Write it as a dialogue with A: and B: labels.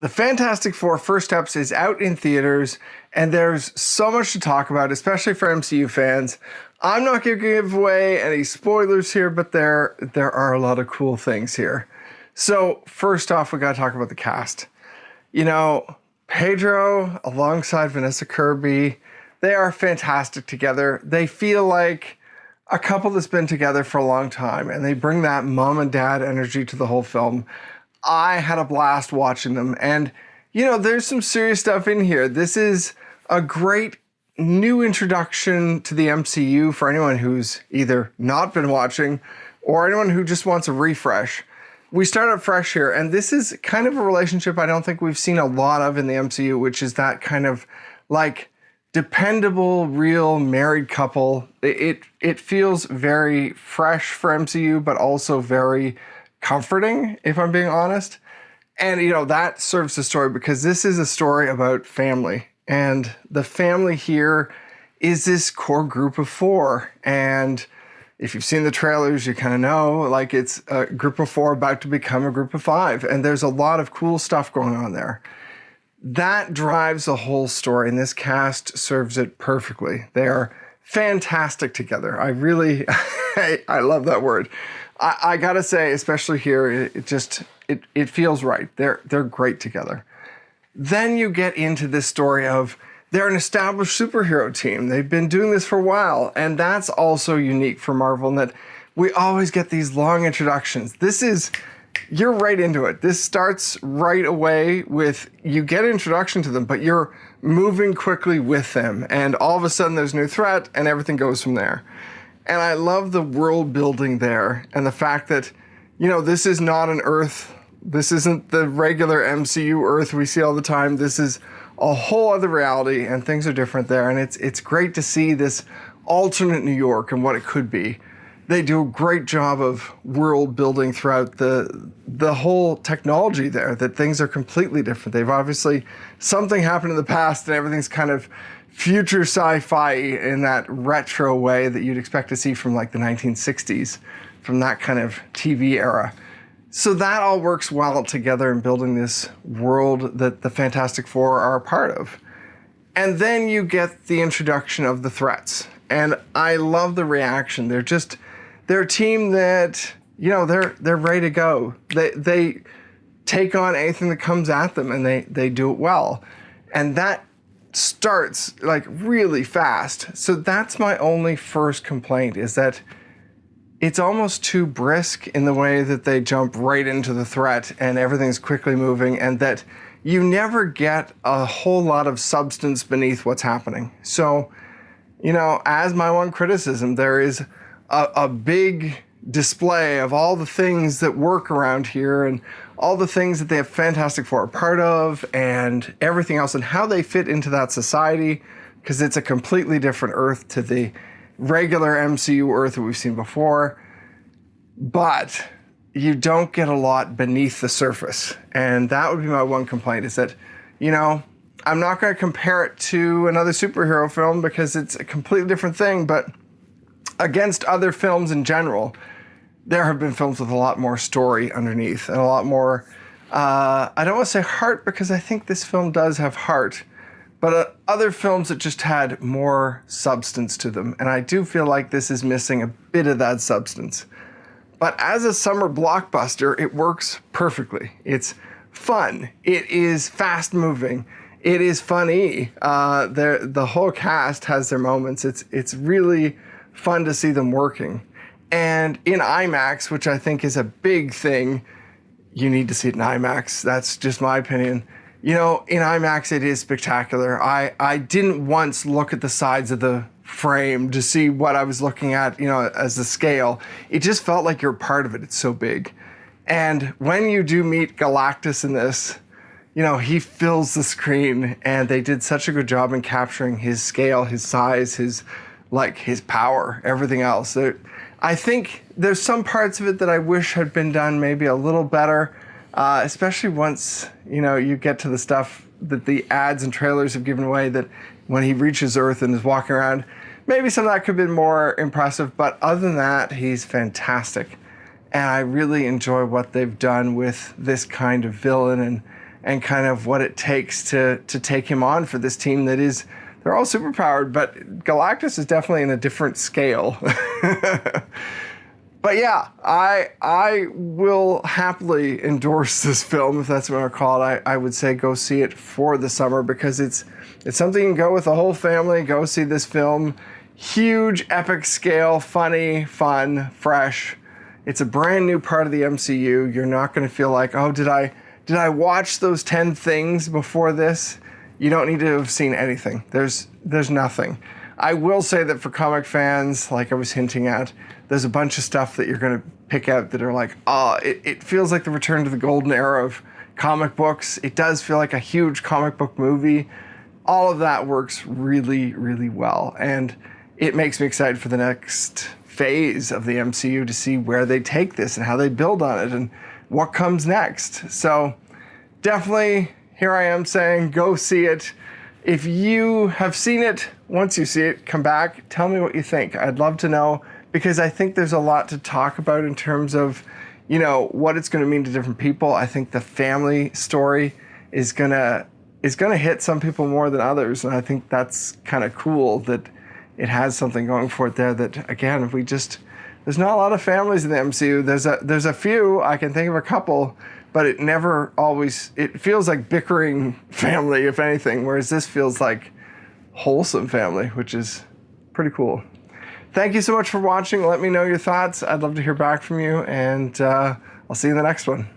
A: The Fantastic Four First Steps is out in theaters, and there's so much to talk about, especially for MCU fans. I'm not going to give away any spoilers here, but there are a lot of cool things here. So first off, we got to talk about the cast. You know, Pedro alongside Vanessa Kirby, they are fantastic together. They feel like a couple that's been together for a long time, and they bring that mom and dad energy to the whole film. I had a blast watching them, and you know, there's some serious stuff in here. This is a great new introduction to the MCU for anyone who's either not been watching or anyone who just wants a refresh. We start out fresh here, and this is kind of a relationship I don't think we've seen a lot of in the MCU, which is that kind of like dependable, real married couple. It feels very fresh for MCU, but also very comforting, if I'm being honest. And you know, that serves the story because this is a story about family, and the family here is this core group of four. And if you've seen the trailers, you kind of know, like, it's a group of four about to become a group of five, and there's a lot of cool stuff going on there. That drives the whole story, and this cast serves it perfectly. They are fantastic together. I really, I love that word. I gotta say, especially here, it feels right. They're great together. Then you get into this story of they're an established superhero team. They've been doing this for a while, and that's also unique for Marvel in that we always get these long introductions. You're right into it. This starts right away with, you get an introduction to them, but you're moving quickly with them, and all of a sudden there's a new threat, and everything goes from there. And I love the world building there, and the fact that, you know, this is not an Earth. This isn't the regular MCU Earth we see all the time. This is a whole other reality, and things are different there. And it's great to see this alternate New York and what it could be. They do a great job of world building throughout the whole technology there, that things are completely different. They've obviously, something happened in the past, and everything's kind of future sci-fi in that retro way that you'd expect to see from like the 1960s, from that kind of TV era. So that all works well together in building this world that the Fantastic Four are a part of. And then you get the introduction of the threats. And I love the reaction. They're a team that, you know, they're ready to go. They take on anything that comes at them, and they do it well. And that starts like really fast. So that's my only first complaint, is that it's almost too brisk in the way that they jump right into the threat and everything's quickly moving, and that you never get a whole lot of substance beneath what's happening. So, you know, as my one criticism, there is a big display of all the things that work around here and all the things that they have Fantastic Four a part of and everything else and how they fit into that society, because it's a completely different Earth to the regular MCU Earth that we've seen before. But you don't get a lot beneath the surface. And that would be my one complaint, is that, you know, I'm not going to compare it to another superhero film because it's a completely different thing, but against other films in general, there have been films with a lot more story underneath and a lot more, I don't want to say heart, because I think this film does have heart, but other films that just had more substance to them. And I do feel like this is missing a bit of that substance. But as a summer blockbuster, it works perfectly. It's fun. It is fast moving. It is funny. The whole cast has their moments. It's really fun to see them working. And in IMAX, which I think is a big thing, you need to see it in IMAX. That's just my opinion. You know, in IMAX, it is spectacular. I didn't once look at the sides of the frame to see what I was looking at, you know, as the scale. It just felt like you're part of it. It's so big. And when you do meet Galactus in this, you know, he fills the screen, and they did such a good job in capturing his scale, his size, his power, everything else. I think there's some parts of it that I wish had been done maybe a little better, especially once, you know, you get to the stuff that the ads and trailers have given away, that when he reaches Earth and is walking around, maybe some of that could have been more impressive. But other than that, he's fantastic. And I really enjoy what they've done with this kind of villain and kind of what it takes to take him on for this team that is, they're all superpowered, but Galactus is definitely in a different scale. But yeah, I will happily endorse this film, if that's what I call it. I would say go see it for the summer, because it's something you can go with the whole family, go see this film. Huge, epic scale, funny, fun, fresh. It's a brand new part of the MCU. You're not going to feel like, oh, did I watch those 10 things before this? You don't need to have seen anything. There's nothing. I will say that for comic fans, like I was hinting at, there's a bunch of stuff that you're going to pick out that are like, it feels like the return to the golden era of comic books. It does feel like a huge comic book movie. All of that works really, really well. And it makes me excited for the next phase of the MCU to see where they take this and how they build on it and what comes next. So definitely, here I am saying, go see it. If you have seen it, once you see it, come back, tell me what you think. I'd love to know, because I think there's a lot to talk about in terms of, what it's going to mean to different people. I think the family story is gonna hit some people more than others, and I think that's kind of cool that it has something going for it there. That again, there's not a lot of families in the MCU. There's a few. I can think of a couple. But it never always, it feels like bickering family, if anything, whereas this feels like wholesome family, which is pretty cool. Thank you so much for watching. Let me know your thoughts. I'd love to hear back from you, and I'll see you in the next one.